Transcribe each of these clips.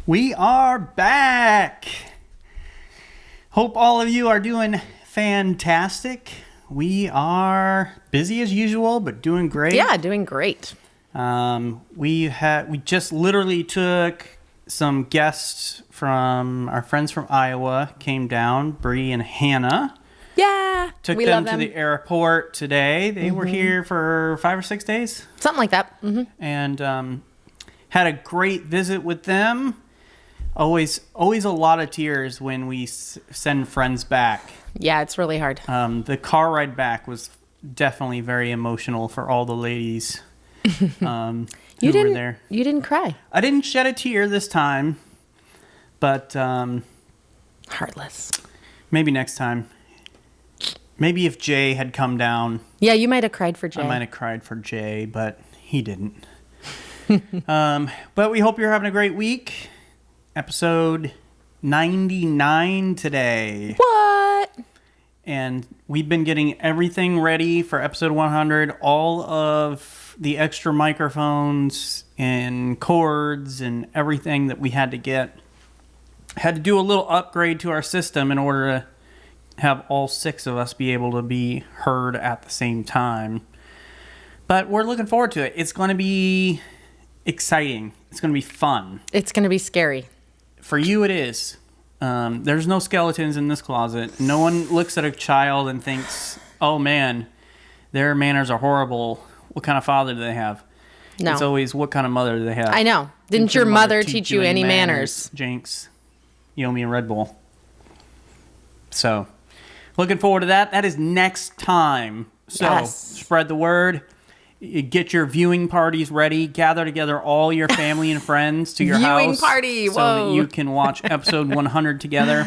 We are back. Hope all of you are doing fantastic. We are busy as usual, but doing great. Yeah, doing great. We just literally took some guests from our friends from Iowa, came down, Bree and Hannah. Yeah, Took we them love to them. the airport today. They were here for 5 or 6 days. Something like that. Mm-hmm. And had a great visit with them. Always a lot of tears when we send friends back. Yeah, it's really hard. The car ride back was definitely very emotional for all the ladies who were there. You didn't cry. I didn't shed a tear this time, but Heartless. maybe next time. Maybe if Jay had come down, Yeah, you might have cried for Jay. I might have cried for Jay, but he didn't. But we hope you're having a great week. Episode 99 today. What? And we've been getting everything ready for episode 100. All of the extra microphones and cords and everything that we had to get. Had to do a little upgrade to our system in order to have all 6 of us be able to be heard at the same time. But we're looking forward to it. It's going to be exciting. It's going to be fun. It's going to be scary. For you, it is. There's no skeletons in this closet. No one looks at a child and thinks, oh man, their manners are horrible. What kind of father do they have? No. It's always, what kind of mother do they have? I know. Didn't your mother teach you any manners? Jinx, you owe me a Red Bull. So, looking forward to that. That is next time. So, Yes. Spread the word. Get your viewing parties ready. Gather together all your family and friends to your Viewing house. party, So whoa. that you can watch episode 100 together.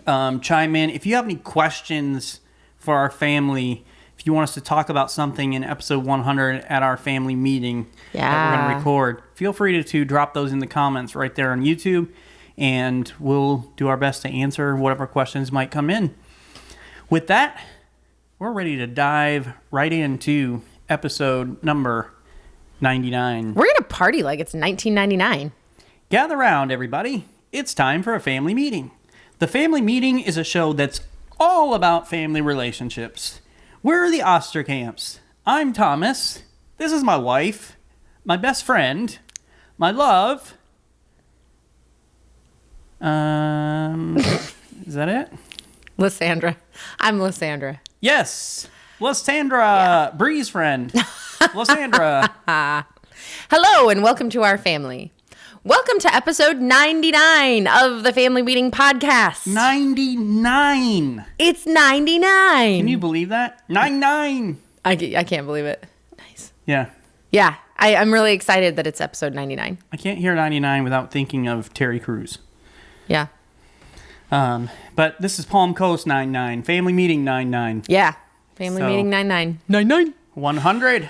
Chime in. If you have any questions for our family, if you want us to talk about something in episode 100 at our family meeting that we're going to record, feel free to drop those in the comments right there on YouTube, and we'll do our best to answer whatever questions might come in. With that, we're ready to dive right into episode number 99. We're going to party like it's 1999. Gather round, everybody. It's time for a family meeting. The Family Meeting is a show that's all about family relationships. We're the Osterkamps. I'm Thomas. This is my wife, my best friend, my love. Is that it? Lysandra. I'm Lysandra. Yes. Lysandra, Bree's friend. Lysandra. Hello and welcome to our family. Welcome to episode 99 of the Family Meeting Podcast. 99. It's 99. Can you believe that? 99. I can't believe it. Nice. Yeah. Yeah, I'm really excited that it's episode 99. I can't hear 99 without thinking of Terry Crews. Yeah. But this is Palm Coast 99. Family Meeting 99. Yeah. Family Meeting 99. 99. 100.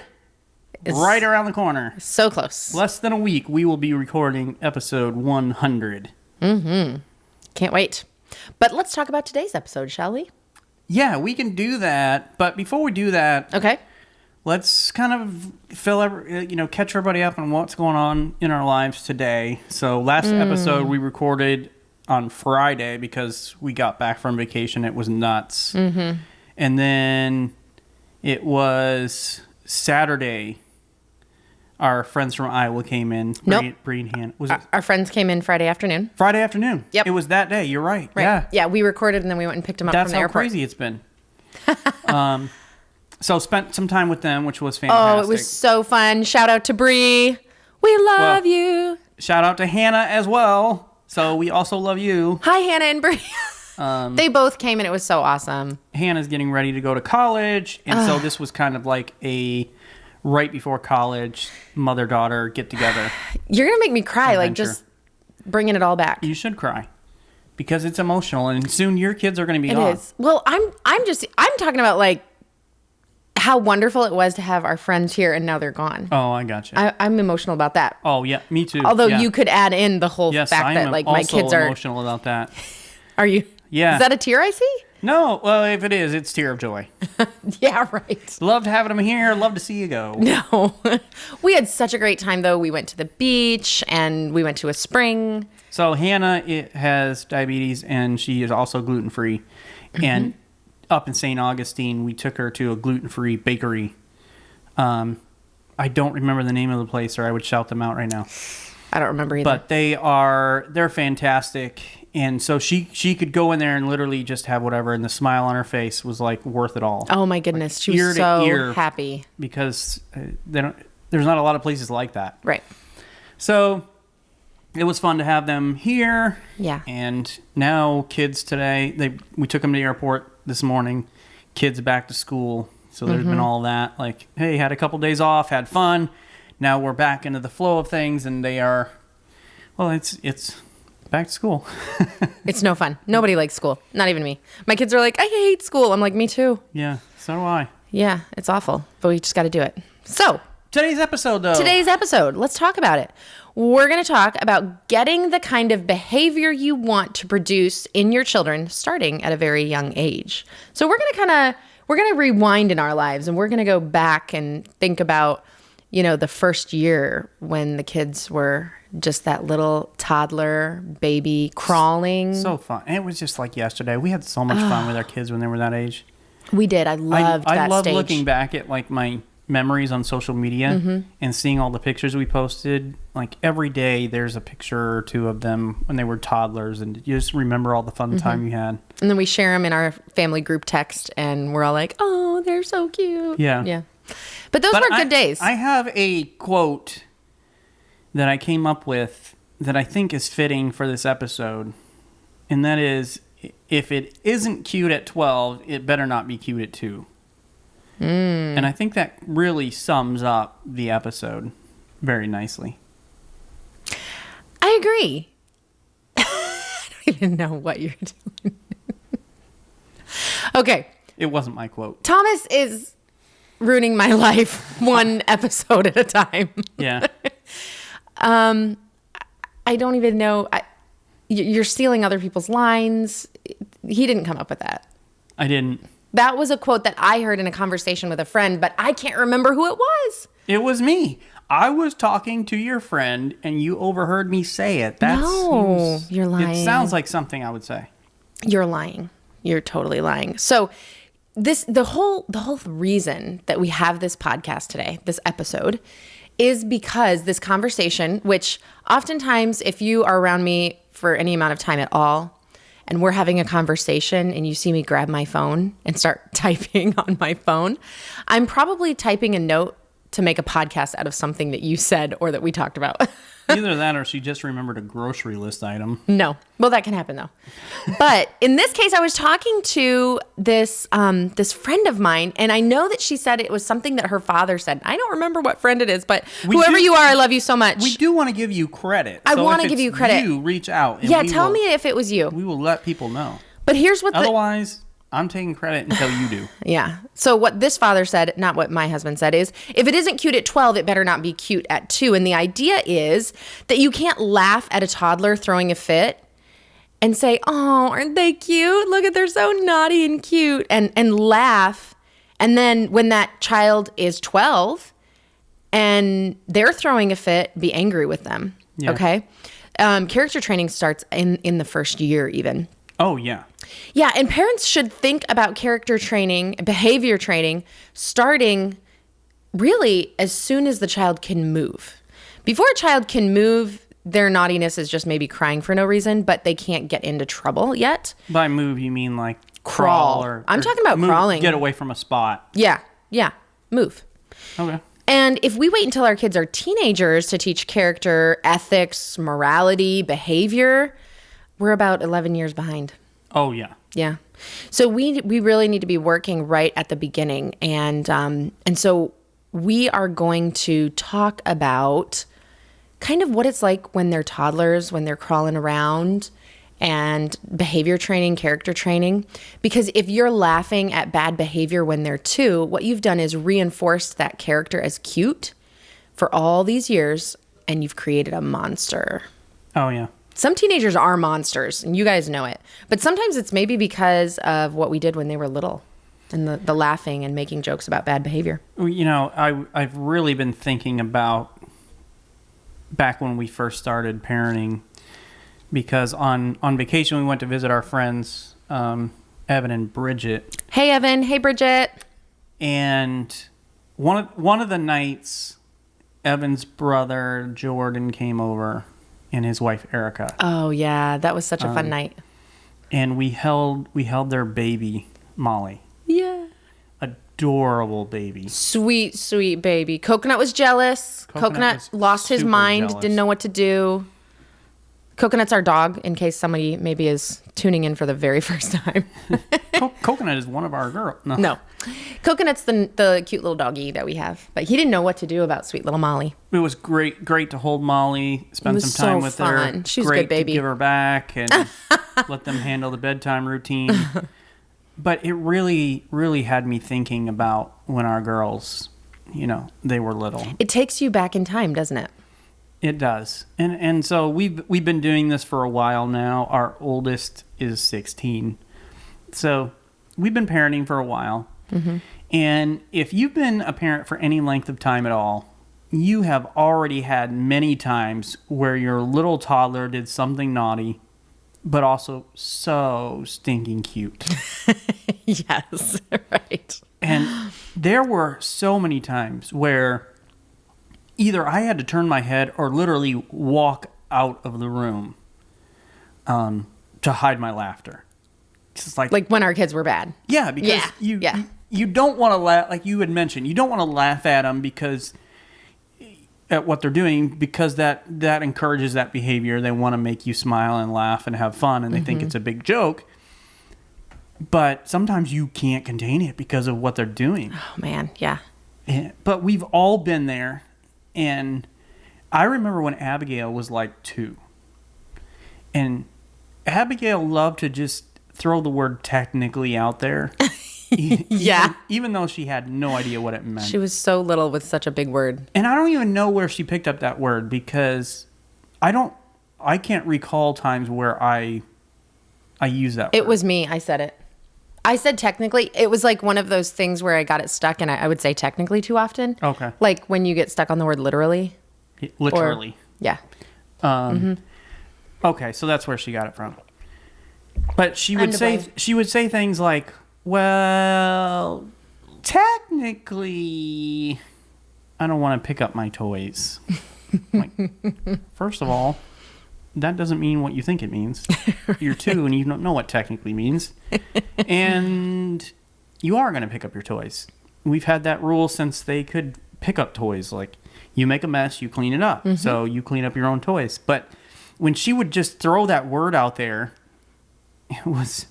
Right around the corner. So close. Less than a week, we will be recording episode 100. Can't wait. But let's talk about today's episode, shall we? Yeah, we can do that. But before we do that, Okay. let's kind of catch everybody up on what's going on in our lives today. So last episode we recorded on Friday because we got back from vacation. It was nuts. Mm-hmm. And then it was Saturday. Our friends from Iowa came in. Nope. Bree and Hannah. Was it Our friends came in Friday afternoon. Friday afternoon? Yep. It was that day. You're right. Right. Yeah. Yeah, we recorded and then we went and picked them up That's from the how airport. crazy it's been. So spent some time with them, which was fantastic. Oh, it was so fun. Shout out to Bree. We love you. Shout out to Hannah as well. So we also love you. Hi, Hannah and Bree. They both came and it was so awesome. Hannah's getting ready to go to college. And so this was kind of like a right before college mother-daughter get-together. You're going to make me cry, like Adventure. just bringing it all back. You should cry. Because it's emotional. And soon your kids are going to be It gone. is. Well, I'm talking about like how wonderful it was to have our friends here and now they're gone. Oh, I gotcha. I'm emotional about that. Oh, yeah. Me too. Although yeah. you could add in the whole Yes, fact I that am like my also kids are. emotional about that. Are you? Yeah. Is that a tear I see? No, well, if it is, it's tear of joy. Yeah, right. Loved having them here. Love to see you go. No. We had such a great time, though. We went to the beach and we went to a spring. So Hannah has diabetes and she is also gluten-free. Mm-hmm. And up in St. Augustine, we took her to a gluten-free bakery. I don't remember the name of the place, or I would shout them out right now. I don't remember either. But they're fantastic. And so she could go in there and literally just have whatever, and the smile on her face was like worth it all. Oh my goodness, like, she was so happy. Because there's not a lot of places like that. Right. So it was fun to have them here. Yeah. And now kids today, we took them to the airport this morning. Kids back to school. So there's been all that. Like, hey, had a couple days off, had fun. Now we're back into the flow of things, and they are, well, it's back to school. It's no fun. Nobody likes school. Not even me. My kids are like, I hate school. I'm like, me too. Yeah, so do I. Yeah, it's awful, but we just got to do it. So today's episode, let's talk about it. We're going to talk about getting the kind of behavior you want to produce in your children starting at a very young age. So we're going to rewind in our lives, and we're going to go back and think about, the first year when the kids were just that little toddler baby crawling. So fun. And it was just like yesterday. We had so much fun with our kids when they were that age. We did. I loved that stage. I love looking back at like my memories on social media and seeing all the pictures we posted. Like every day there's a picture or two of them when they were toddlers, and you just remember all the fun time you had. And then we share them in our family group text, and we're all like, oh, they're so cute. Yeah. But those were good days. I have a quote that I came up with that I think is fitting for this episode. And that is, if it isn't cute at 12, it better not be cute at 2. And I think that really sums up the episode very nicely. I agree. I don't even know what you're doing. Okay. It wasn't my quote. Thomas is ruining my life one episode at a time. Yeah. I don't even know. You're stealing other people's lines. He didn't come up with that. I didn't. That was a quote that I heard in a conversation with a friend, but I can't remember who it was. It was me. I was talking to your friend, and you overheard me say it. No, you're lying. It sounds like something I would say. You're lying. You're totally lying. So the whole reason that we have this podcast today, this episode, is because this conversation, which oftentimes if you are around me for any amount of time at all, and we're having a conversation and you see me grab my phone and start typing on my phone, I'm probably typing a note to make a podcast out of something that you said or that we talked about. Either that or she just remembered a grocery list item. No. Well, that can happen though. But in this case, I was talking to this friend of mine, and I know that she said it was something that her father said. I don't remember what friend it is, but whoever you are, I love you so much. We do want to give you credit. I want to give you credit. You reach out. And yeah, tell me if it was you. We will let people know. But here's what otherwise, I'm taking credit until you do. Yeah. So what this father said, not what my husband said, is if it isn't cute at 12, it better not be cute at 2. And the idea is that you can't laugh at a toddler throwing a fit and say, oh, aren't they cute? Look at, they're so naughty and cute, and laugh. And then when that child is 12 and they're throwing a fit, be angry with them. Yeah. Okay. Character training starts in the first year even. Oh, yeah. Yeah, and parents should think about character training, behavior training, starting really as soon as the child can move. Before a child can move, their naughtiness is just maybe crying for no reason, but they can't get into trouble yet. By move, you mean like crawl? I'm talking about crawling. Get away from a spot. Yeah, move. Okay. And if we wait until our kids are teenagers to teach character, ethics, morality, behavior, we're about 11 years behind. Oh, yeah. Yeah. So we really need to be working right at the beginning. And so we are going to talk about kind of what it's like when they're toddlers, when they're crawling around, and behavior training, character training. Because if you're laughing at bad behavior when they're 2, what you've done is reinforced that character as cute for all these years, and you've created a monster. Oh, yeah. Some teenagers are monsters, and you guys know it. But sometimes it's maybe because of what we did when they were little and the laughing and making jokes about bad behavior. You know, I've really been thinking about back when we first started parenting, because on vacation we went to visit our friends, Evan and Bridget. Hey, Evan. Hey, Bridget. And one of the nights, Evan's brother Jordan came over and his wife Erica. Oh yeah, that was such a fun night. And we held their baby, Molly. Yeah. Adorable baby. Sweet, sweet baby. Coconut was jealous. Coconut lost his mind, jealous. didn't know what to do. Coconut's our dog, in case somebody maybe is tuning in for the very first time. Coconut is one of our girls. No. Coconut's the cute little doggy that we have. But he didn't know what to do about sweet little Molly. It was great to hold Molly, spend some time with fun. her. She was great a good baby. To give her back and let them handle the bedtime routine. But it really, really had me thinking about when our girls, you know, they were little. It takes you back in time, doesn't it? It does. And so we've been doing this for a while now. Our oldest is 16. So we've been parenting for a while. Mm-hmm. And if you've been a parent for any length of time at all, you have already had many times where your little toddler did something naughty, but also so stinking cute. Yes, right. And there were so many times where either I had to turn my head or literally walk out of the room to hide my laughter. It's like when our kids were bad. Yeah, because you don't want to laugh, like you had mentioned, you don't want to laugh at them because at what they're doing, because that encourages that behavior. They want to make you smile and laugh and have fun, and they think it's a big joke. But sometimes you can't contain it because of what they're doing. Oh, man, yeah. But we've all been there. And I remember when Abigail was like 2. And Abigail loved to just throw the word technically out there. Yeah. Even though she had no idea what it meant. She was so little with such a big word. And I don't even know where she picked up that word, because I can't recall times where I use that word. It was me. I said it. I said technically. It was like one of those things where I got it stuck, and I would say technically too often. Okay. Like when you get stuck on the word literally. Literally. Yeah. Okay, so that's where she got it from. But she would say things like, well, technically, I don't want to pick up my toys. Like, first of all, that doesn't mean what you think it means. You're 2 and you don't know what technically means. And you are going to pick up your toys. We've had that rule since they could pick up toys. Like, you make a mess, you clean it up. Mm-hmm. So you clean up your own toys. But when she would just throw that word out there, it was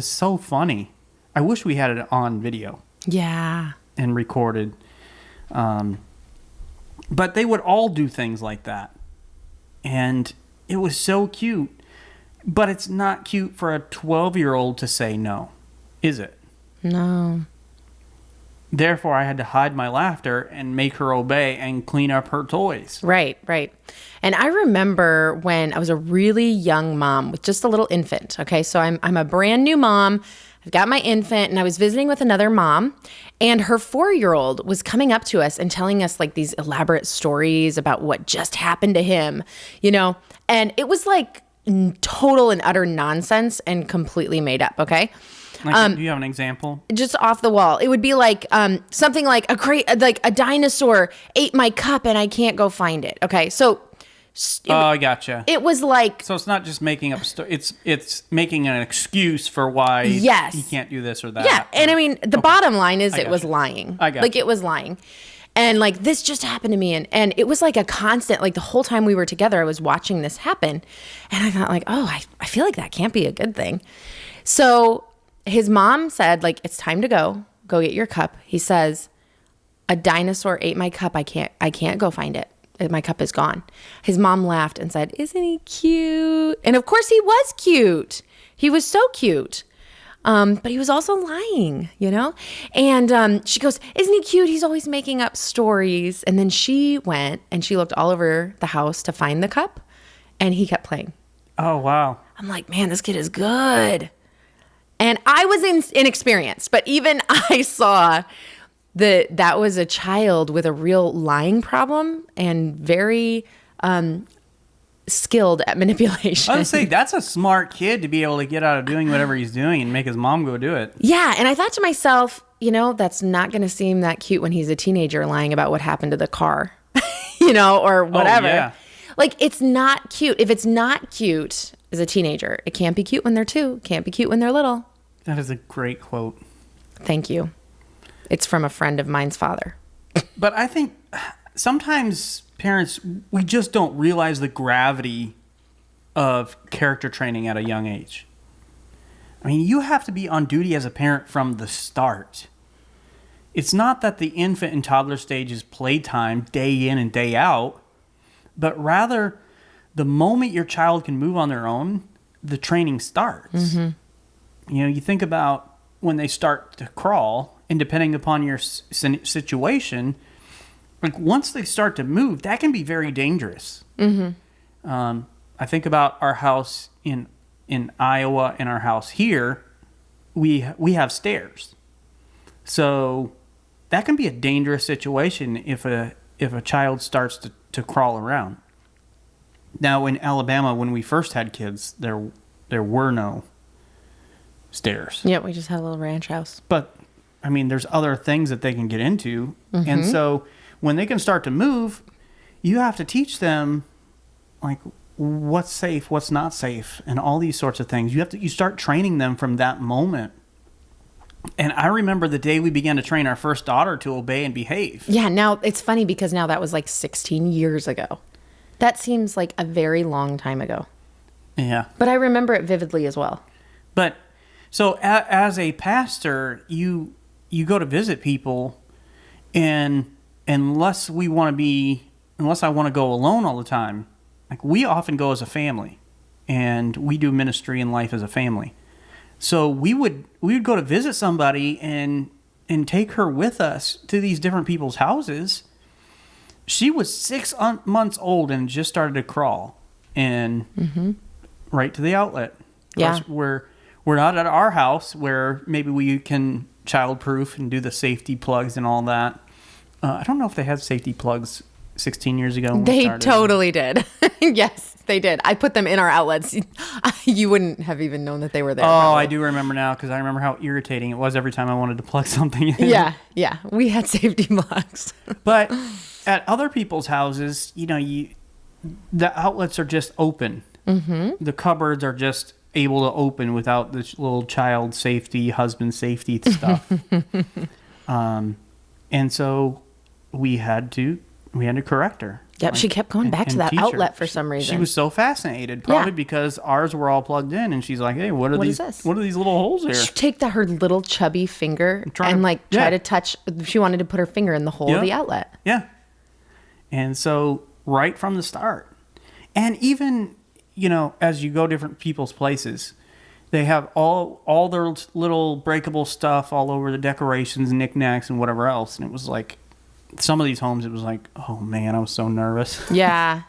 so funny. I wish we had it on video. Yeah. And recorded. But they would all do things like that. And it was so cute. But it's not cute for a 12-year-old to say no, is it? No. Therefore, I had to hide my laughter and make her obey and clean up her toys. Right, right. And I remember when I was a really young mom with just a little infant. Okay, so I'm a brand new mom. I've got my infant, and I was visiting with another mom, and her 4-year-old was coming up to us and telling us like these elaborate stories about what just happened to him, you know? And it was like total and utter nonsense and completely made up, okay? Like, do you have an example? Just off the wall. It would be like something like a dinosaur ate my cup and I can't go find it. Okay, so I gotcha. It was like, so it's not just making up it's making an excuse for why he can't do this or that. Yeah, and I mean the bottom line is it was lying. It was lying. And like this just happened to me, and it was like a constant, like the whole time we were together I was watching this happen, and I thought like, oh, I feel like that can't be a good thing. So his mom said, like, it's time to go get your cup. He says, a dinosaur ate my cup. I can't go find it. My cup is gone. His mom laughed and said, isn't he cute? And of course he was cute. He was so cute. But he was also lying, you know? And she goes, isn't he cute? He's always making up stories. And then she went and she looked all over the house to find the cup. and he kept playing. Oh, wow. I'm like, man, this kid is good. And I was inexperienced, but even I saw that was a child with a real lying problem and very skilled at manipulation. I would say that's a smart kid to be able to get out of doing whatever he's doing and make his mom go do it. Yeah, and I thought to myself, that's not going to seem that cute when he's a teenager lying about what happened to the car, or whatever. Oh, yeah. Like, it's not cute. If it's not cute as a teenager, it can't be cute when they're 2. It can't be cute when they're little. That is a great quote. Thank you. It's from a friend of mine's father. But I think sometimes parents, we just don't realize the gravity of character training at a young age. I mean, you have to be on duty as a parent from the start. It's not that the infant and toddler stage is playtime day in and day out, but rather the moment your child can move on their own, the training starts. Mm-hmm. You think about when they start to crawl, and depending upon your situation, like once they start to move, that can be very dangerous. Mm-hmm. I think about our house in Iowa and our house here. We have stairs, so that can be a dangerous situation if a child starts to crawl around. Now in Alabama, when we first had kids, there were no stairs. Yeah, we just had a little ranch house. But I mean, there's other things that they can get into. Mm-hmm. And so when they can start to move, you have to teach them like what's safe, what's not safe, and all these sorts of things. You start training them from that moment. And I remember the day we began to train our first daughter to obey and behave. Yeah, now it's funny because now that was like 16 years ago. That seems like a very long time ago. Yeah. But I remember it vividly as well. But so as a pastor, you go to visit people, and unless I want to go alone all the time, like we often go as a family, and we do ministry and life as a family. So we would go to visit somebody and take her with us to these different people's houses. She was 6 months old and just started to crawl, and right to the outlet. Yeah. Of course, we're not at our house where maybe we can childproof and do the safety plugs and all that. I don't know if they had safety plugs 16 years ago. When they totally did. Yes, they did. I put them in our outlets. You wouldn't have even known that they were there. Oh, probably. I do remember now because I remember how irritating it was every time I wanted to plug something in. Yeah. We had safety plugs. But at other people's houses, the outlets are just open. Mm-hmm. The cupboards are just able to open without this little child safety, husband safety stuff. And so we had to correct her. Yep, she kept going back to that outlet for some reason. She was so fascinated, probably because ours were all plugged in, and she's like, "Hey, what are these little holes here?" She'd take her little chubby finger and try to touch. She wanted to put her finger in the hole of the outlet. Yeah, and so right from the start, and even as you go different people's places, they have all their little breakable stuff all over the decorations, knickknacks, and whatever else, and it was like. Some of these homes, it was like, oh man, I was so nervous. Yeah.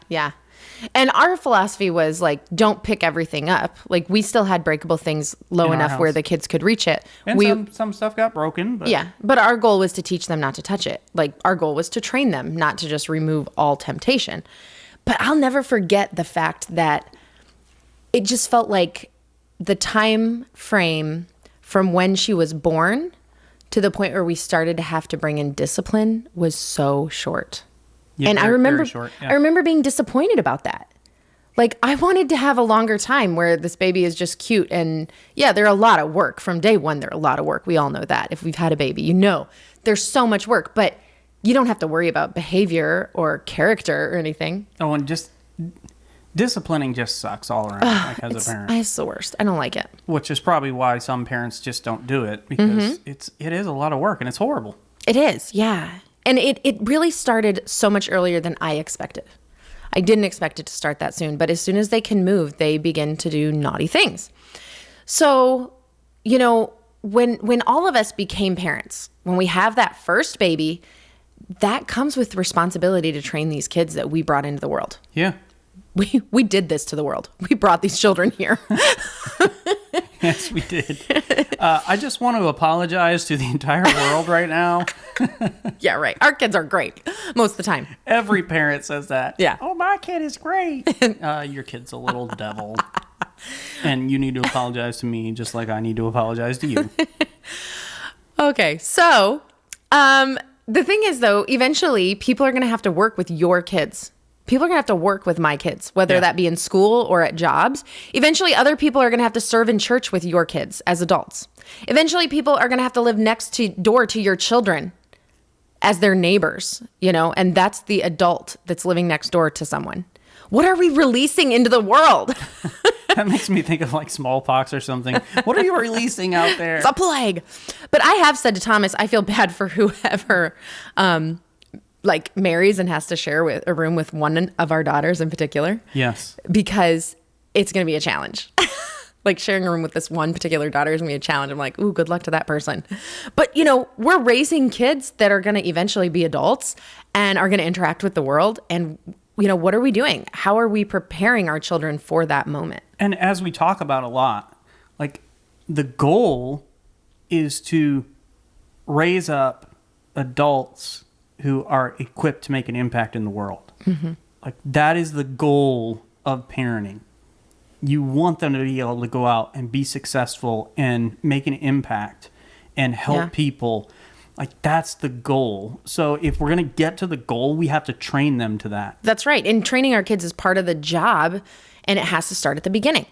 And our philosophy was like, don't pick everything up. Like we still had breakable things low enough where the kids could reach it. And some stuff got broken. But. Yeah. But our goal was to teach them not to touch it. Like our goal was to train them, not to just remove all temptation. But I'll never forget the fact that it just felt like the time frame from when she was born to the point where we started to have to bring in discipline was so short. Yeah, and I remember being disappointed about that. Like I wanted to have a longer time where this baby is just cute. And yeah, they're a lot of work from day one. They're a lot of work. We all know that. If we've had a baby, there's so much work, but you don't have to worry about behavior or character or anything. Oh, and just disciplining just sucks all around as a parent. It's the worst. I don't like it. Which is probably why some parents just don't do it because it is a lot of work and it's horrible. It is, yeah. And it really started so much earlier than I expected. I didn't expect it to start that soon, but as soon as they can move, they begin to do naughty things. So, when all of us became parents, when we have that first baby, that comes with responsibility to train these kids that we brought into the world. Yeah. We did this to the world. We brought these children here. Yes, we did. I just want to apologize to the entire world right now. Yeah, right. Our kids are great most of the time. Every parent says that. Yeah. Oh, my kid is great. Your kid's a little devil. And you need to apologize to me just like I need to apologize to you. Okay, so the thing is, though, eventually people are going to have to work with your kids. People are going to have to work with my kids, whether that be in school or at jobs. Eventually, other people are going to have to serve in church with your kids as adults. Eventually, people are going to have to live next door to your children as their neighbors, and that's the adult that's living next door to someone. What are we releasing into the world? That makes me think of like smallpox or something. What are you releasing out there? It's a plague. But I have said to Thomas, I feel bad for whoever marries and has to share a room with one of our daughters in particular. Yes. Because it's going to be a challenge. Like sharing a room with this one particular daughter is going to be a challenge. I'm like, ooh, good luck to that person. But, we're raising kids that are going to eventually be adults and are going to interact with the world. And, what are we doing? How are we preparing our children for that moment? And as we talk about a lot, like the goal is to raise up adults who are equipped to make an impact in the world. Mm-hmm. Like that is the goal of parenting. You want them to be able to go out and be successful and make an impact and help people. Like that's the goal. So if we're going to get to the goal, we have to train them to that. That's right. And training our kids is part of the job, and it has to start at the beginning.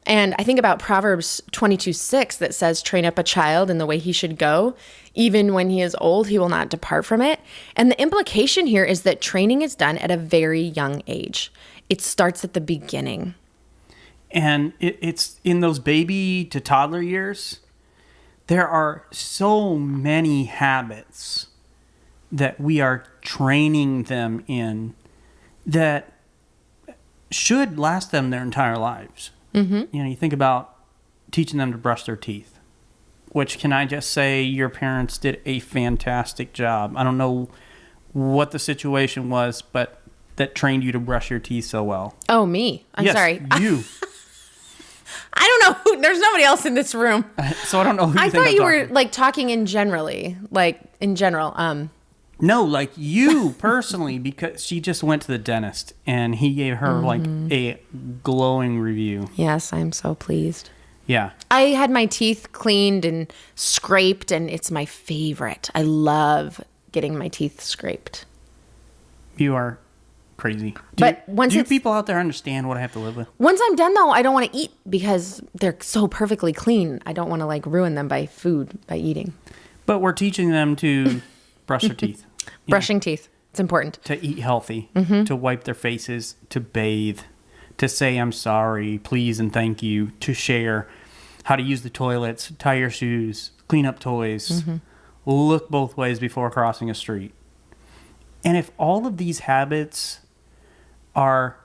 And I think about Proverbs 22:6 that says, train up a child in the way he should go. Even when he is old, he will not depart from it. And the implication here is that training is done at a very young age. It starts at the beginning. And it's in those baby to toddler years, there are so many habits that we are training them in that should last them their entire lives. Mm-hmm. You think about teaching them to brush their teeth, which can I just say your parents did a fantastic job. I don't know what the situation was, but that trained you to brush your teeth so well. Oh, me. I'm sorry. You. I don't know. There's nobody else in this room. So I don't know who you I think thought you talking. were like talking in generally, like in general. No, like you personally, because she just went to the dentist and he gave her like a glowing review. Yes, I'm so pleased. Yeah. I had my teeth cleaned and scraped, and it's my favorite. I love getting my teeth scraped. You are crazy. Do you people out there understand what I have to live with? Once I'm done, though, I don't want to eat because they're so perfectly clean. I don't want to ruin them by eating. But we're teaching them to brush their teeth. Brushing teeth. It's important. To eat healthy, to wipe their faces, to bathe, to say I'm sorry, please, and thank you, to share, how to use the toilets, tie your shoes, clean up toys, look both ways before crossing a street. And if all of these habits are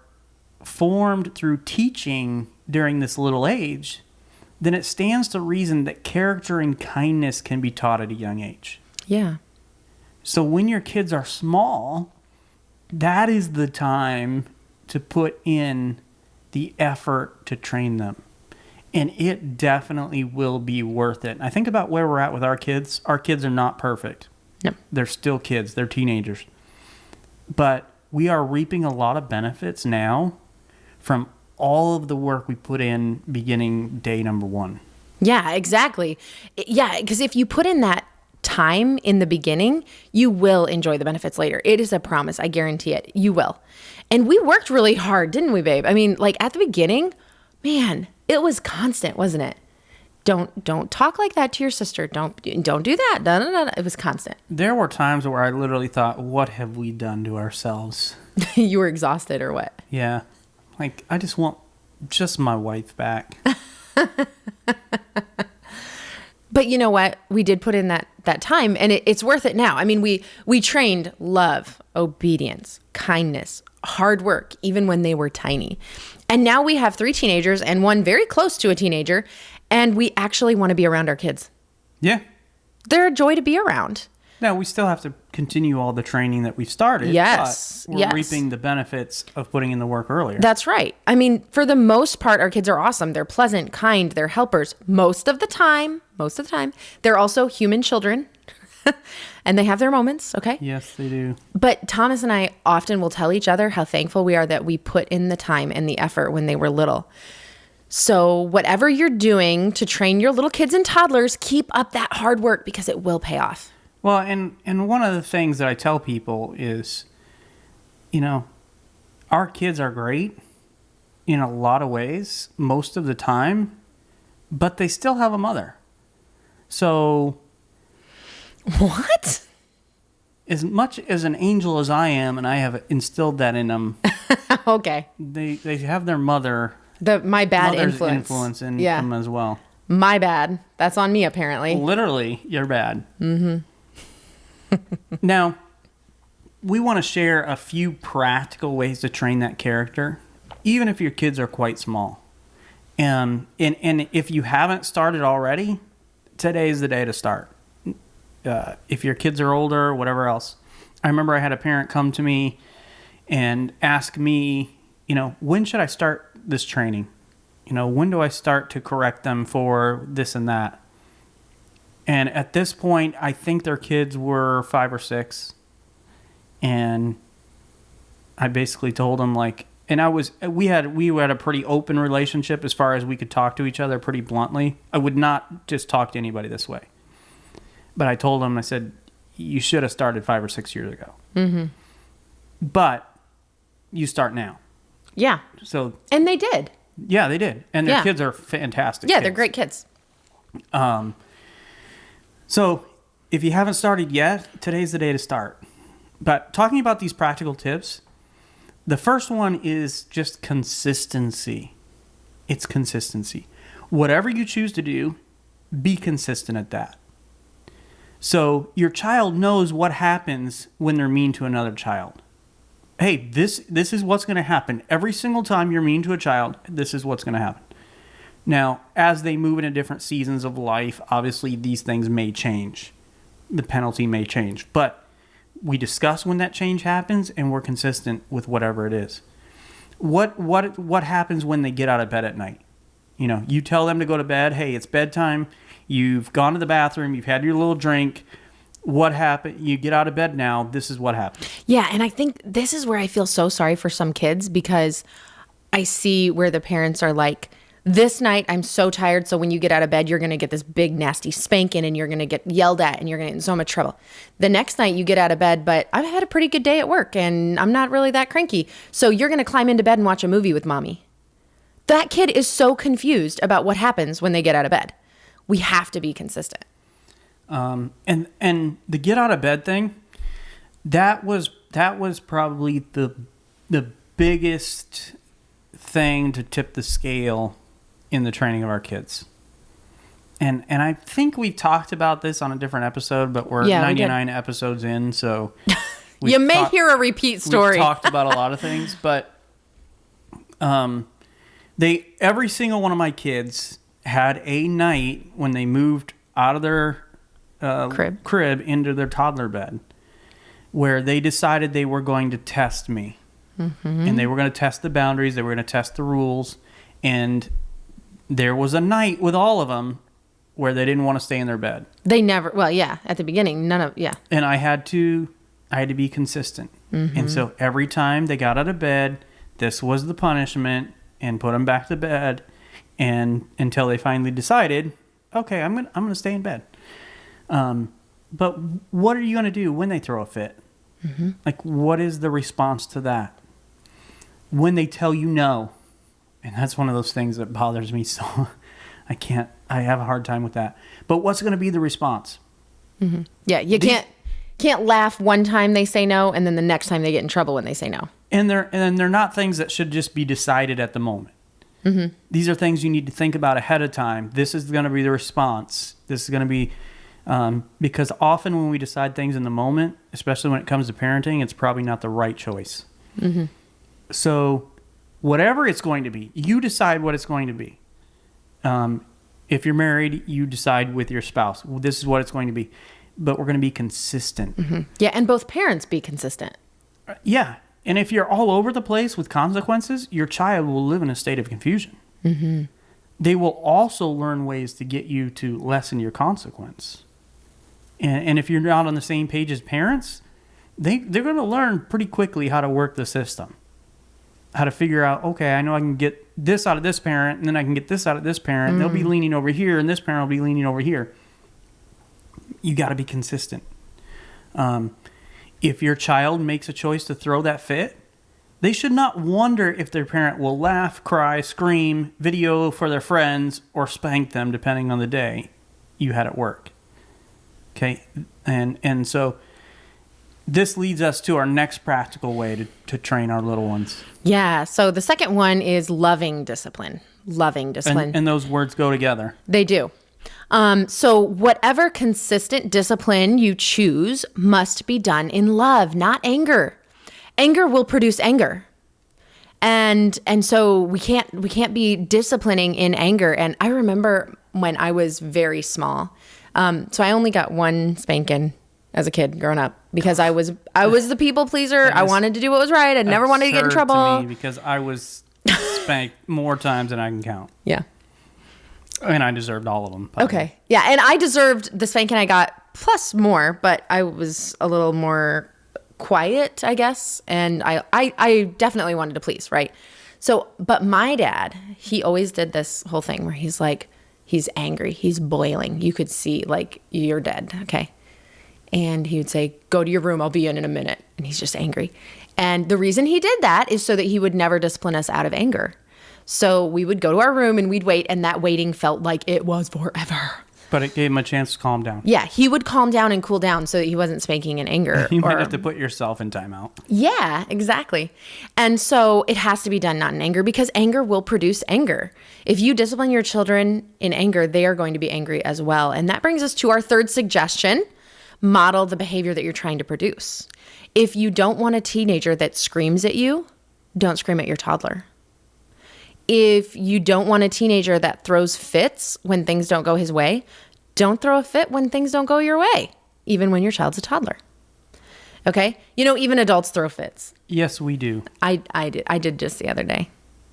formed through teaching during this little age, then it stands to reason that character and kindness can be taught at a young age. Yeah. So when your kids are small, that is the time to put in the effort to train them. And it definitely will be worth it. I think about where we're at with our kids. Our kids are not perfect. No. They're still kids. They're teenagers. But we are reaping a lot of benefits now from all of the work we put in beginning day number 1. Yeah, exactly. Yeah, because if you put in that time in the beginning, you will enjoy the benefits later. It is a promise. I guarantee it. You will. And we worked really hard, didn't we, babe? I mean, at the beginning, man, it was constant, wasn't it? Don't talk like that to your sister. Don't do that. No. It was constant. There were times where I literally thought, what have we done to ourselves? You were exhausted or what? Yeah. I just want just my wife back. But you know what? We did put in that time, and it's worth it now. I mean, we trained love, obedience, kindness, hard work, even when they were tiny. And now we have 3 teenagers and one very close to a teenager, and we actually want to be around our kids. Yeah. They're a joy to be around. Now, we still have to continue all the training that we've started. Yes. But we're reaping the benefits of putting in the work earlier. That's right. I mean, for the most part, our kids are awesome. They're pleasant, kind, they're helpers. Most of the time, they're also human children. And they have their moments, okay? Yes, they do. But Thomas and I often will tell each other how thankful we are that we put in the time and the effort when they were little. So whatever you're doing to train your little kids and toddlers, keep up that hard work because it will pay off. Well, and one of the things that I tell people is, our kids are great in a lot of ways, most of the time, but they still have a mother. So... What? As much as an angel as I am, and I have instilled that in them, okay. They have their mother's influence in them as well. My bad. That's on me, apparently. Literally, you're bad. Mm-hmm. Now, we want to share a few practical ways to train that character, even if your kids are quite small. And if you haven't started already, today is the day to start. If your kids are older or whatever else. I remember I had a parent come to me and ask me, when should I start this training? When do I start to correct them for this and that? And at this point, I think their kids were 5 or 6. And I basically told them we had a pretty open relationship as far as we could talk to each other pretty bluntly. I would not just talk to anybody this way. But I told him, I said, you should have started 5 or 6 years ago. Mm-hmm. But you start now. Yeah. And they did. Yeah, they did. And their kids are fantastic. Yeah, kids. They're great kids. So if you haven't started yet, today's the day to start. But talking about these practical tips, the first one is just consistency. It's consistency. Whatever you choose to do, be consistent at that. So your child knows what happens when they're mean to another child. Hey, this is what's going to happen. Every single time you're mean to a child, this is what's going to happen. Now, as they move into different seasons of life, obviously these things may change. The penalty may change. But we discuss when that change happens, and we're consistent with whatever it is. What happens when they get out of bed at night? You tell them to go to bed. Hey, it's bedtime. You've gone to the bathroom. You've had your little drink. What happened? You get out of bed now. This is what happened. Yeah, and I think this is where I feel so sorry for some kids because I see where the parents are like, this night I'm so tired, so when you get out of bed, you're going to get this big nasty spanking and you're going to get yelled at and you're going to get in so much trouble. The next night you get out of bed, but I've had a pretty good day at work and I'm not really that cranky. So you're going to climb into bed and watch a movie with mommy. That kid is so confused about what happens when they get out of bed. We have to be consistent. And the get out of bed thing, that was probably the biggest thing to tip the scale in the training of our kids. And I think we talked about this on a different episode, but we're 99 episodes in, so you may hear a repeat story. We've talked about a lot of things, but every single one of my kids had a night when they moved out of their crib into their toddler bed where they decided they were going to test me. Mm-hmm. And they were going to test the boundaries. They were going to test the rules. And there was a night with all of them where they didn't want to stay in their bed. They never, at the beginning, And I had to be consistent. Mm-hmm. And so every time they got out of bed, this was the punishment, and put them back to bed. And until they finally decided, okay, I'm gonna stay in bed. But what are you gonna do when they throw a fit? Mm-hmm. Like, what is the response to that? When they tell you no, and that's one of those things that bothers me so. I have a hard time with that. But what's gonna be the response? Mm-hmm. Yeah, you can't laugh one time they say no, and then the next time they get in trouble when they say no. And they're not things that should just be decided at the moment. Mm-hmm. These are things you need to think about ahead of time. This is going to be the response. This is going to be because often when we decide things in the moment, especially when it comes to parenting, it's probably not the right choice. Mm-hmm. So whatever it's going to be, you decide what it's going to be. If you're married, you decide with your spouse. Well, this is what it's going to be. but we're going to be consistent. Yeah, and both parents be consistent. Yeah. And if you're all over the place with consequences, your child will live in a state of confusion. They will also learn ways to get you to lessen your consequence. And if you're not on the same page as parents, they're going to learn pretty quickly how to work the system. How to figure out, okay, I know I can get this out of this parent, and then I can get this out of this parent. They'll be leaning over here, and this parent will be leaning over here. You got to be consistent. If your child makes a choice to throw that fit, they should not wonder if their parent will laugh, cry, scream, video for their friends, or spank them depending on the day you had at work. Okay? And so this leads us to our next practical way to train our little ones. Yeah. So the second one is loving discipline. Loving discipline. And those words go together. They do. So whatever consistent discipline you choose must be done in love, not anger. Anger will produce anger. And so we can't be disciplining in anger. And I remember when I was very small. So I only got one spanking as a kid growing up because I was the people pleaser. I wanted to do what was right. I never wanted to get in trouble. To me because I was spanked more times than I can count. Yeah. And I deserved all of them. Okay. Yeah. And I deserved the spanking I got plus more, but I was a little more quiet, I guess. And I definitely wanted to please, right? So, but my dad, he always did this whole thing where he's like, he's angry. He's boiling. You could see like, you're dead. Okay. And he would say, go to your room. I'll be in a minute. And he's just angry. And the reason he did that is so that he would never discipline us out of anger. So we would go to our room and we'd wait. And that waiting felt like it was forever. But it gave him a chance to calm down. Yeah. He would calm down and cool down so that he wasn't spanking in anger. You might have to put yourself in timeout. Yeah, exactly. And so it has to be done not in anger because anger will produce anger. If you discipline your children in anger, they are going to be angry as well. And that brings us to our third suggestion. Model the behavior that you're trying to produce. If you don't want a teenager that screams at you, don't scream at your toddler. If you don't want a teenager that throws fits when things don't go his way, don't throw a fit when things don't go your way, even when your child's a toddler. Okay? You know, even adults throw fits. Yes, we do. I did just the other day.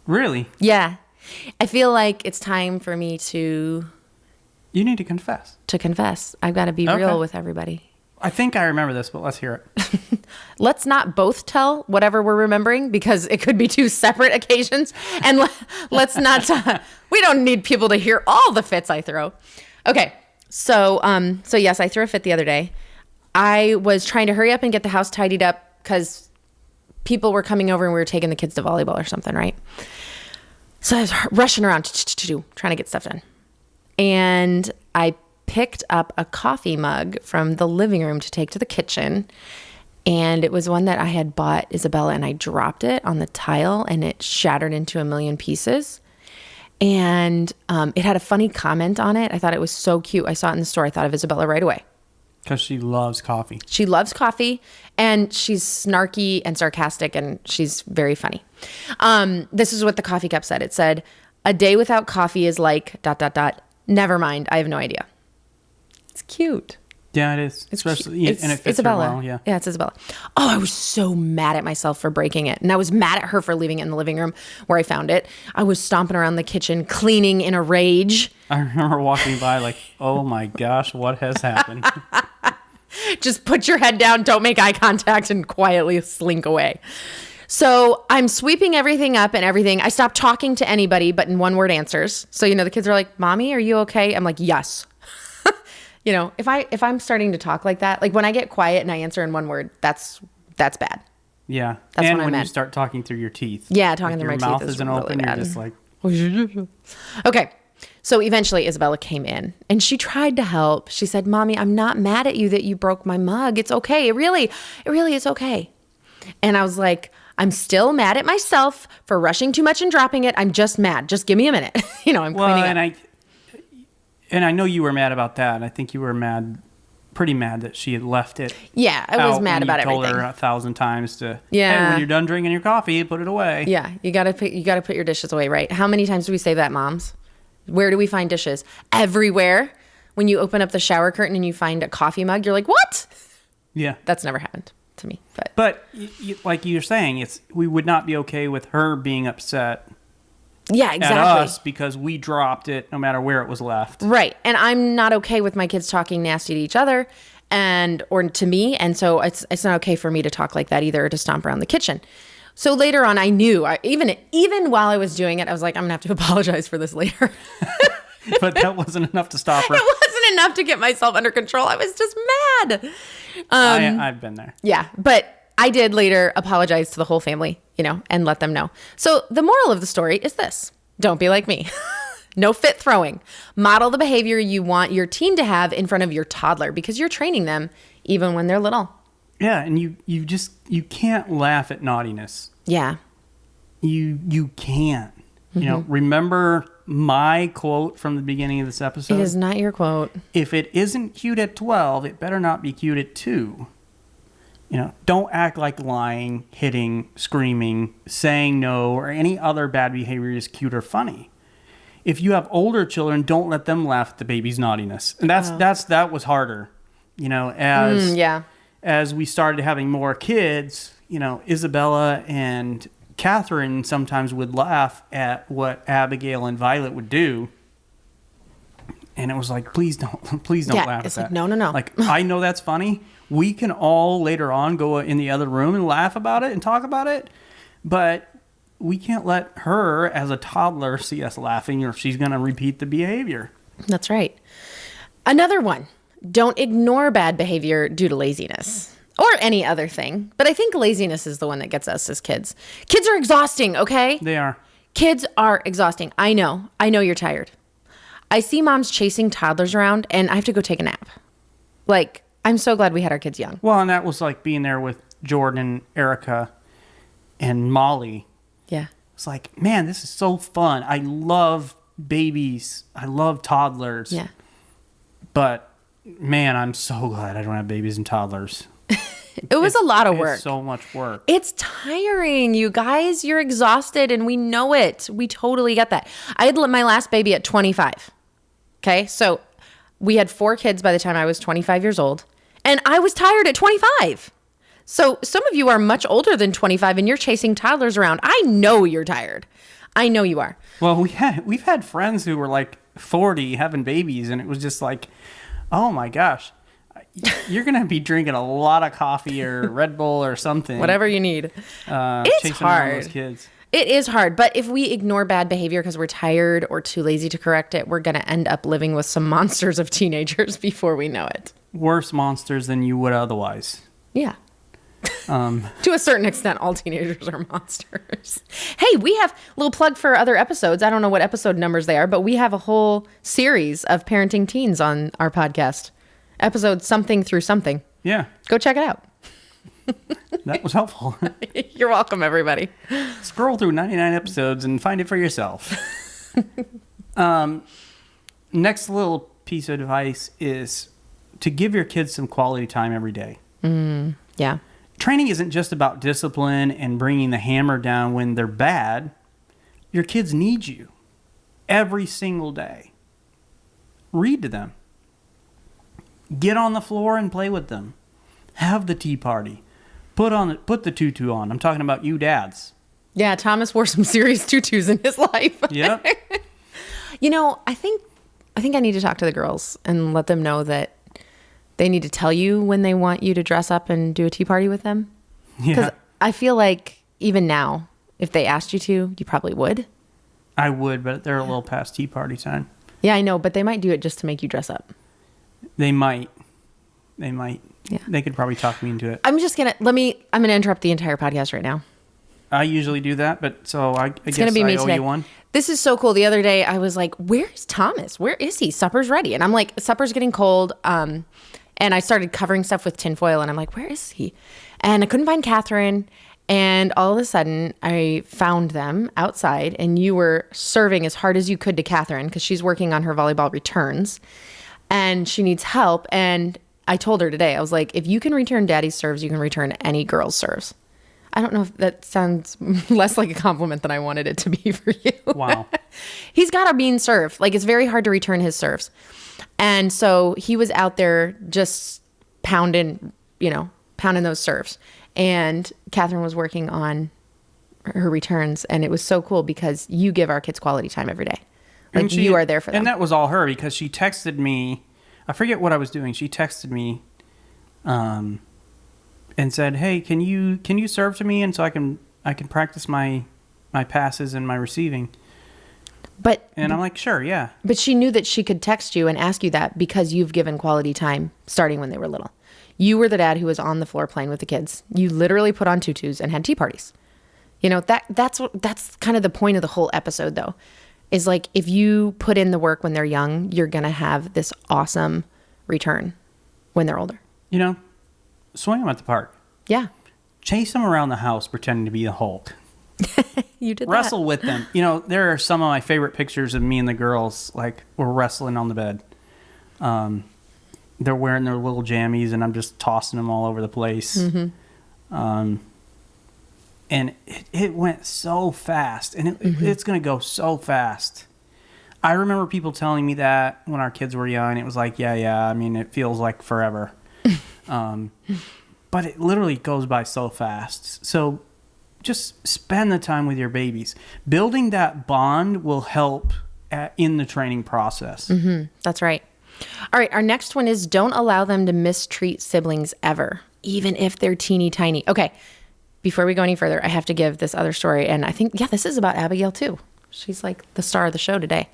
Really? Yeah. I feel like it's time for me to You need to confess. I've got to be real with everybody. I think I remember this, but let's hear it. Let's not both tell whatever we're remembering because it could be two separate occasions. And let's not, we don't need people to hear all the fits I throw. Okay. So yes, I threw a fit the other day. I was trying to hurry up and get the house tidied up because people were coming over and we were taking the kids to volleyball or something, right? So I was rushing around trying to get stuff done. And I picked up a coffee mug from the living room to take to the kitchen. And it was one that I had bought Isabella, and I dropped it on the tile and it shattered into a million pieces. And it had a funny comment on it. I thought it was so cute. I saw it in the store. I thought of Isabella right away. Because she loves coffee. She loves coffee, and she's snarky and sarcastic, and she's very funny. This is what the coffee cup said. It said, "A day without coffee is like ... Never mind. I have no idea." It's cute. Yeah, it is. Especially, and it fits Isabella. her well, yeah. Yeah, it's Isabella. Oh, I was so mad at myself for breaking it. And I was mad at her for leaving it in the living room where I found it. I was stomping around the kitchen, cleaning in a rage. I remember walking by like, oh my gosh, what has happened? Just put your head down, don't make eye contact, and quietly slink away. So I'm sweeping everything up and everything. I stopped talking to anybody but in one-word answers. So, the kids are like, "Mommy, are you okay?" I'm like, "Yes." If I'm starting to talk like that, like when I get quiet and I answer in one word, that's bad. Yeah. That's and when I'm when mad. you start talking through your teeth. Yeah, talking through my your mouth teeth is isn't really open, bad. you're just like... Okay. So eventually Isabella came in and she tried to help. She said, "Mommy, I'm not mad at you that you broke my mug. It's okay. It really is okay." And I was like, "I'm still mad at myself for rushing too much and dropping it. I'm just mad. Just give me a minute." I'm cleaning up. And I know you were mad about that. I think you were pretty mad that she had left it. Yeah, I was mad about everything. You told her 1,000 times to, yeah. "Hey, when you're done drinking your coffee, put it away." Yeah, you gotta put your dishes away, right? How many times do we say that, moms? Where do we find dishes? Everywhere. when you open up the shower curtain and you find a coffee mug, you're like, what? Yeah. That's never happened to me. But like you're saying, we would not be okay with her being upset yeah, exactly. at us because we dropped it no matter where it was left. Right. And I'm not okay with my kids talking nasty to each other or to me. And so it's not okay for me to talk like that either or to stomp around the kitchen. So later on, I knew, even while I was doing it, I was like, I'm going to have to apologize for this later. But that wasn't enough to stop her. It wasn't enough to get myself under control. I was just mad. I've been there. Yeah. But I did later apologize to the whole family, and let them know. So the moral of the story is this. Don't be like me. No fit throwing. Model the behavior you want your teen to have in front of your toddler because you're training them even when they're little. Yeah, and you can't laugh at naughtiness. Yeah. You can't. Remember my quote from the beginning of this episode? It is not your quote. If it isn't cute at 12, it better not be cute at 2. Don't act like lying, hitting, screaming, saying no, or any other bad behavior is cute or funny. If you have older children, don't let them laugh at the baby's naughtiness. And that was harder, as we started having more kids, Isabella and Catherine sometimes would laugh at what Abigail and Violet would do. And it was like, please don't laugh at that. Like, no. Like, I know that's funny. We can all later on go in the other room and laugh about it and talk about it. But we can't let her as a toddler see us laughing or she's going to repeat the behavior. That's right. Another one. Don't ignore bad behavior due to laziness or any other thing. But I think laziness is the one that gets us as kids. Kids are exhausting, okay? They are. Kids are exhausting. I know you're tired. I see moms chasing toddlers around and I have to go take a nap. Like, I'm so glad we had our kids young. Well, and that was like being there with Jordan, Erica, and Molly. Yeah. It's like, man, this is so fun. I love babies. I love toddlers. Yeah. But man, I'm so glad I don't have babies and toddlers. It was a lot of work. It's so much work. It's tiring, you guys. You're exhausted, and we know it. We totally get that. I had my last baby at 25. Okay, so we had 4 kids by the time I was 25 years old, and I was tired at 25. So some of you are much older than 25, and you're chasing toddlers around. I know you're tired. I know you are. Well, we've had friends who were like 40 having babies, and it was just like, oh my gosh, you're going to be drinking a lot of coffee or Red Bull or something. Whatever you need. It's hard. Those kids. It is hard, but if we ignore bad behavior because we're tired or too lazy to correct it, we're going to end up living with some monsters of teenagers before we know it. Worse monsters than you would otherwise. Yeah. To a certain extent, all teenagers are monsters. Hey, we have a little plug for other episodes. I don't know what episode numbers they are, but we have a whole series of parenting teens on our podcast. Episode something through something. Yeah. Go check it out. That was helpful. You're welcome, everybody. Scroll through 99 episodes and find it for yourself. Next little piece of advice is to give your kids some quality time every day. Yeah. Training isn't just about discipline and bringing the hammer down when they're bad. Your kids need you every single day. Read to them. Get on the floor and play with them. Have the tea party. Put the tutu on. I'm talking about you dads. Yeah, Thomas wore some serious tutus in his life. Yep. I think I need to talk to the girls and let them know that they need to tell you when they want you to dress up and do a tea party with them. Because I feel like even now, if they asked you to, you probably would. I would, but they're a little past tea party time. Yeah, I know, but they might do it just to make you dress up. They might. Yeah. They could probably talk me into it. I'm gonna interrupt the entire podcast right now. I usually do that, but so I It's guess gonna be me I owe today. you one. This is so cool. The other day I was like, where's Thomas? Where is he? Supper's ready. And I'm like, supper's getting cold. And I started covering stuff with tinfoil and I'm like, where is he? And I couldn't find Catherine. And all of a sudden I found them outside and you were serving as hard as you could to Catherine because she's working on her volleyball returns and she needs help. And I told her today, I was like, if you can return daddy's serves, you can return any girl's serves. I don't know if that sounds less like a compliment than I wanted it to be for you. Wow. He's got a mean serve. Like, it's very hard to return his serves. And so he was out there just pounding those serves. And Catherine was working on her returns. And it was so cool because you give our kids quality time every day. Like you are there for them. And that was all her because she texted me. I forget what I was doing. She texted me and said, "Hey, can you serve to me and so I can practice my passes and my receiving?" And I'm like, "Sure, yeah." But she knew that she could text you and ask you that because you've given quality time starting when they were little. You were the dad who was on the floor playing with the kids. You literally put on tutus and had tea parties. That's kind of the point of the whole episode, though. Is like, if you put in the work when they're young, you're going to have this awesome return when they're older. Swing them at the park. Yeah. Chase them around the house pretending to be the Hulk. You did Wrestle with them. There are some of my favorite pictures of me and the girls, like, we're wrestling on the bed. They're wearing their little jammies, and I'm just tossing them all over the place. Mm-hmm. And it went so fast, and it's going to go so fast. I remember people telling me that when our kids were young. It was like, yeah. I mean, it feels like forever. But it literally goes by so fast. So just spend the time with your babies. Building that bond will help in the training process. Mm-hmm. That's right. All right, our next one is don't allow them to mistreat siblings ever, even if they're teeny tiny. Okay. Before we go any further, I have to give this other story. And I think, this is about Abigail too. She's like the star of the show today.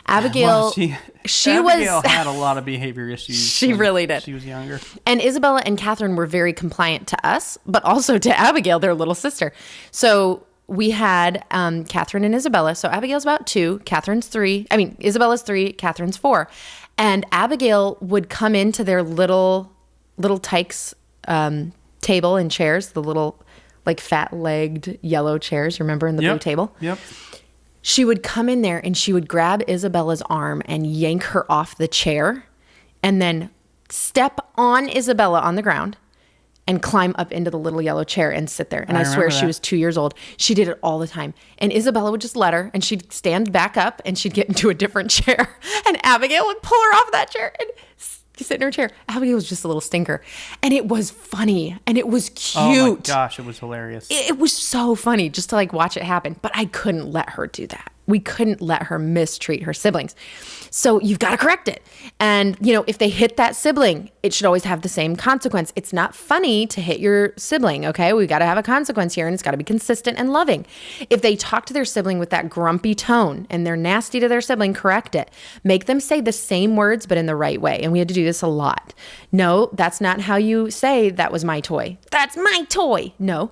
Abigail, Abigail had a lot of behavior issues. She really did. She was younger. And Isabella and Catherine were very compliant to us, but also to Abigail, their little sister. So we had Catherine and Isabella. So Abigail's about 2, Catherine's 3. I mean, Isabella's 3, Catherine's 4. And Abigail would come into their little Tykes table and chairs, the little like fat-legged yellow chairs, remember, in the blue table? Yep. She would come in there and she would grab Isabella's arm and yank her off the chair and then step on Isabella on the ground and climb up into the little yellow chair and sit there. And I swear she was 2 years old. She did it all the time. And Isabella would just let her, and she'd stand back up and she'd get into a different chair. And Abigail would pull her off that chair and sit in her chair. Abigail was just a little stinker. And it was funny. And it was cute. Oh my gosh, it was hilarious. It was so funny just to like watch it happen. But I couldn't let her do that. We couldn't let her mistreat her siblings. So you've got to correct it. And, if they hit that sibling, it should always have the same consequence. It's not funny to hit your sibling, okay? We got to have a consequence here, and it's got to be consistent and loving. If they talk to their sibling with that grumpy tone and they're nasty to their sibling, correct it. Make them say the same words, but in the right way. And we had to do this a lot. No, that's not how you say that was my toy. That's my toy. No.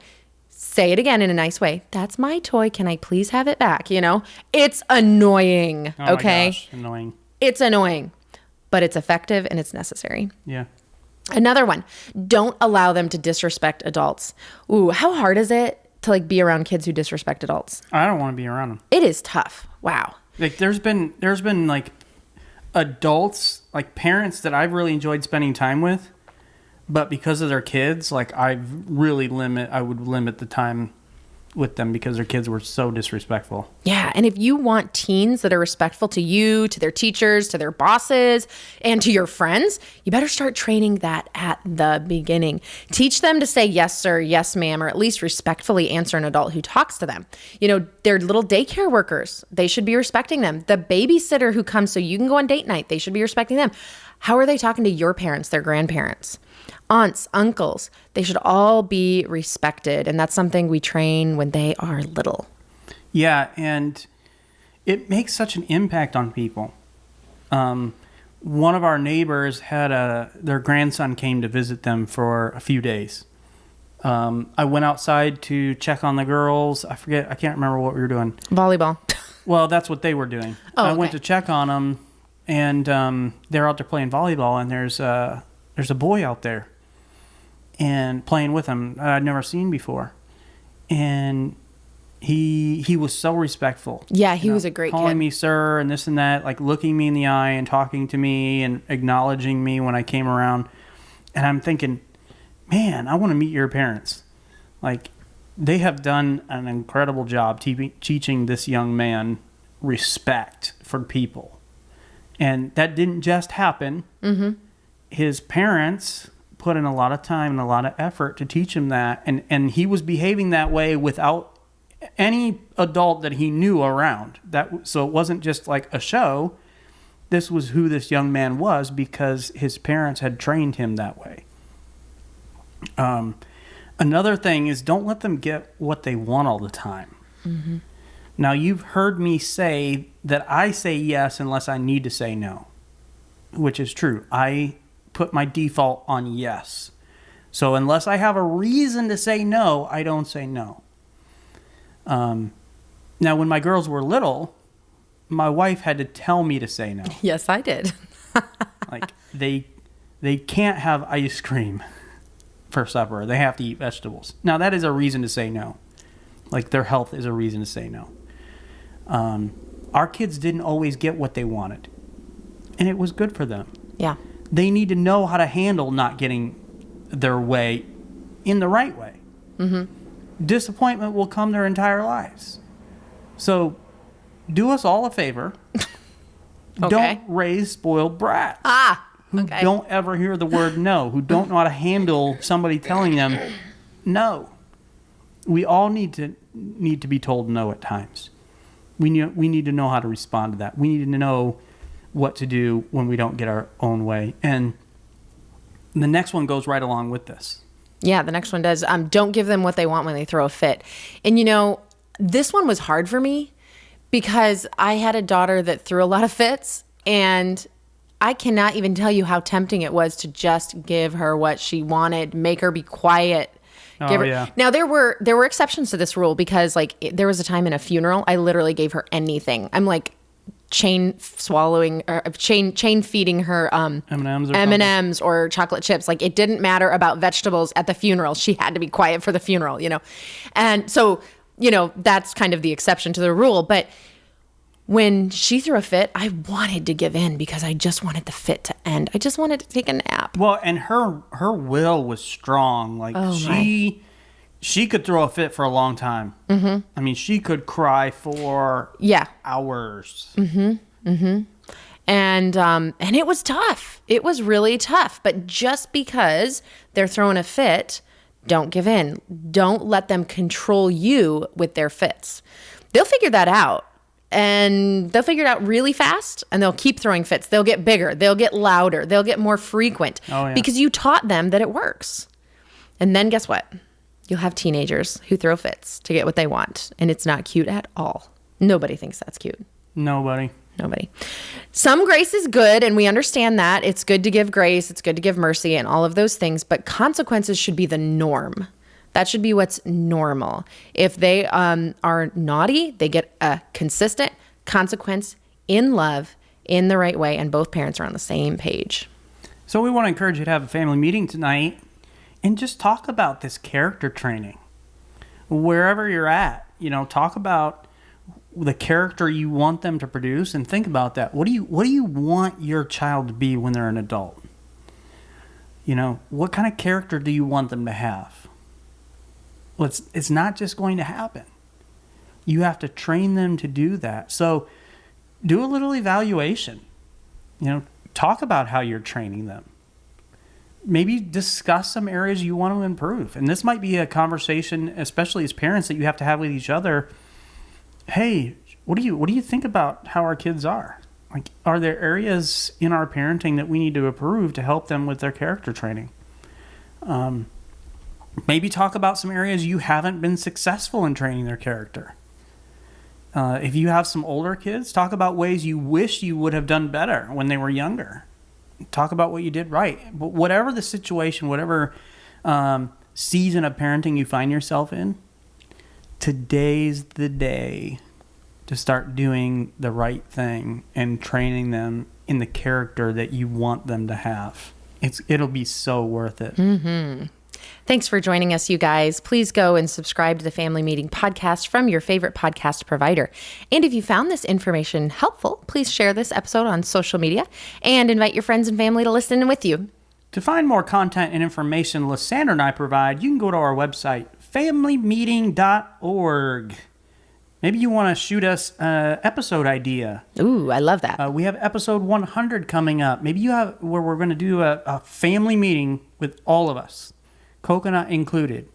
Say it again in a nice way. That's my toy. Can I please have it back? It's annoying. Oh okay. My gosh, annoying. It's annoying, but it's effective and it's necessary. Yeah. Another one. Don't allow them to disrespect adults. Ooh, how hard is it to like be around kids who disrespect adults? I don't want to be around them. It is tough. Wow. Like there's been like adults, like parents that I've really enjoyed spending time with. But because of their kids, like I would limit the time with them because their kids were so disrespectful. Yeah. And if you want teens that are respectful to you, to their teachers, to their bosses, and to your friends, you better start training that at the beginning. Teach them to say yes, sir, yes, ma'am, or at least respectfully answer an adult who talks to them. They're little daycare workers. They should be respecting them. The babysitter who comes so you can go on date night, they should be respecting them. How are they talking to your parents, their grandparents? Aunts, uncles, they should all be respected. And that's something we train when they are little. Yeah, and it makes such an impact on people. One of our neighbors had their grandson came to visit them for a few days. I went outside to check on the girls. I can't remember what we were doing. Volleyball. Well, that's what they were doing. Oh, I went to check on them, and they're out there playing volleyball, and there's a boy out there and playing with him that I'd never seen before. And he was so respectful. Yeah, he was a great kid. Calling me sir and this and that, like looking me in the eye and talking to me and acknowledging me when I came around. And I'm thinking, man, I want to meet your parents. Like, they have done an incredible job teaching this young man respect for people. And that didn't just happen. Mm-hmm. His parents put in a lot of time and a lot of effort to teach him that. And he was behaving that way without any adult that he knew around. So it wasn't just like a show. This was who this young man was because his parents had trained him that way. Another thing is don't let them get what they want all the time. Mm-hmm. Now, you've heard me say that I say yes unless I need to say no, which is true. I put my default on yes. So unless I have a reason to say no, I don't say no. Now, when my girls were little, my wife had to tell me to say no. Yes, I did. Like, they can't have ice cream for supper. They have to eat vegetables. Now, that is a reason to say no. Like, their health is a reason to say no. Our kids didn't always get what they wanted, and it was good for them. Yeah. They need to know how to handle not getting their way in the right way. Mm-hmm. Disappointment will come their entire lives. So do us all a favor. Okay. Don't raise spoiled brats. Who don't ever hear the word no, who don't know how to handle somebody telling them no. We all need to be told no at times. We need to know how to respond to that. We need to know what to do when we don't get our own way. And the next one goes right along with this. Yeah, the next one does. Don't give them what they want when they throw a fit. And this one was hard for me because I had a daughter that threw a lot of fits, and I cannot even tell you how tempting it was to just give her what she wanted, make her be quiet. Yeah. Now there were exceptions to this rule because there was a time in a funeral I literally gave her anything. I'm like chain feeding her M&Ms or chocolate chips. Like, it didn't matter about vegetables at the funeral. She had to be quiet for the funeral, And so, that's kind of the exception to the rule. But when she threw a fit, I wanted to give in because I just wanted the fit to end. I just wanted to take a nap. Well, and her will was strong. Like, she could throw a fit for a long time. Mm-hmm. I mean, she could cry for hours. Mm-hmm. Mm-hmm. And it was tough. It was really tough. But just because they're throwing a fit, don't give in. Don't let them control you with their fits. They'll figure that out. And they'll figure it out really fast, and they'll keep throwing fits. They'll get bigger. They'll get louder. They'll get more frequent because you taught them that it works. And then guess what? You'll have teenagers who throw fits to get what they want, and it's not cute at all. Nobody thinks that's cute. Nobody. Some grace is good, and we understand that. It's good to give grace. It's good to give mercy and all of those things, but consequences should be the norm. That should be what's normal. If they are naughty, they get a consistent consequence in love, in the right way, and both parents are on the same page. So we want to encourage you to have a family meeting tonight and just talk about this character training. Wherever you're at, talk about the character you want them to produce and think about that. What do you want your child to be when they're an adult? What kind of character do you want them to have? Well, it's not just going to happen. You have to train them to do that. So do a little evaluation. Talk about how you're training them. Maybe discuss some areas you want to improve. And this might be a conversation, especially as parents, that you have to have with each other. Hey, what do you think about how our kids are? Like, are there areas in our parenting that we need to improve to help them with their character training? Maybe talk about some areas you haven't been successful in training their character. If you have some older kids, talk about ways you wish you would have done better when they were younger. Talk about what you did right. But whatever the situation, whatever season of parenting you find yourself in, today's the day to start doing the right thing and training them in the character that you want them to have. It'll be so worth it. Mm-hmm. Thanks for joining us, you guys. Please go and subscribe to the Family Meeting Podcast from your favorite podcast provider. And if you found this information helpful, please share this episode on social media and invite your friends and family to listen in with you. To find more content and information Lysandra and I provide, you can go to our website, familymeeting.org. Maybe you want to shoot us an episode idea. Ooh, I love that. We have episode 100 coming up. Maybe you have where we're going to do a family meeting with all of us, Coconut included,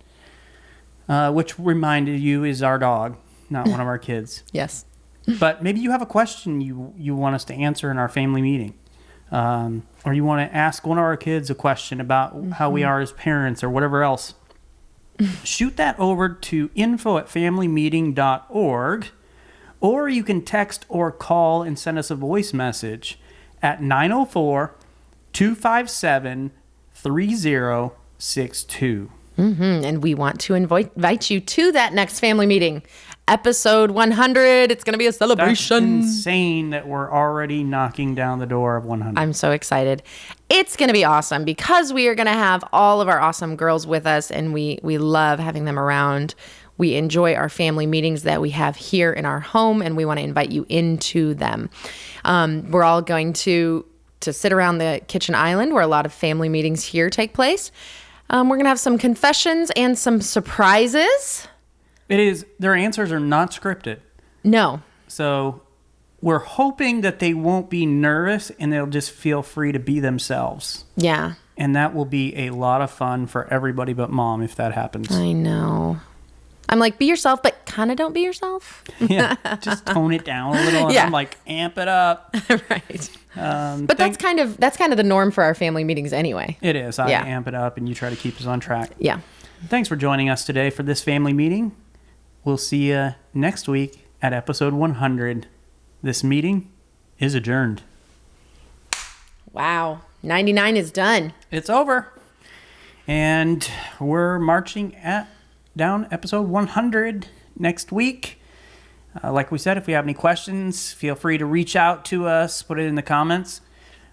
which reminded you is our dog, not one of our kids. Yes. But maybe you have a question you want us to answer in our family meeting. Or you want to ask one of our kids a question about how we are as parents or whatever else. Shoot that over to info@familymeeting.org, or you can text or call and send us a voice message at 904-257-3062. And we want to invite you to that next family meeting. Episode 100. It's going to be a celebration. That's insane that we're already knocking down the door of 100. I'm so excited. It's going to be awesome because we are going to have all of our awesome girls with us, and we love having them around. We enjoy our family meetings that we have here in our home, and we want to invite you into them. We're all going to sit around the kitchen island where a lot of family meetings here take place. We're going to have some confessions and some surprises. Their answers are not scripted. No. So we're hoping that they won't be nervous and they'll just feel free to be themselves. Yeah. And that will be a lot of fun for everybody but Mom if that happens. I know. I'm like, be yourself, but kind of don't be yourself. Yeah, just tone it down a little. And Yeah. I'm like, amp it up. Right. But that's kind of the norm for our family meetings anyway. It is. I Yeah. amp it up and you try to keep us on track. Yeah. Thanks for joining us today for this family meeting. We'll see you next week at episode 100. This meeting is adjourned. Wow. 99 is done. It's over. And we're marching down episode 100 next week. Like we said, if we have any questions, feel free to reach out to us, put it in the comments.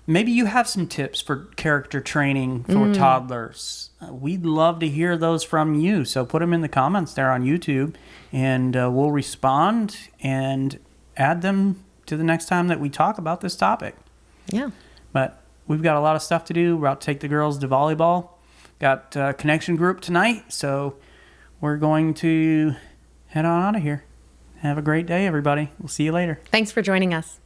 Maybe you have some tips for character training for toddlers. We'd love to hear those from you. So put them in the comments there on YouTube, and we'll respond and add them to the next time that we talk about this topic. Yeah. But we've got a lot of stuff to do. We're about to take the girls to volleyball. Got a connection group tonight, so we're going to head on out of here. Have a great day, everybody. We'll see you later. Thanks for joining us.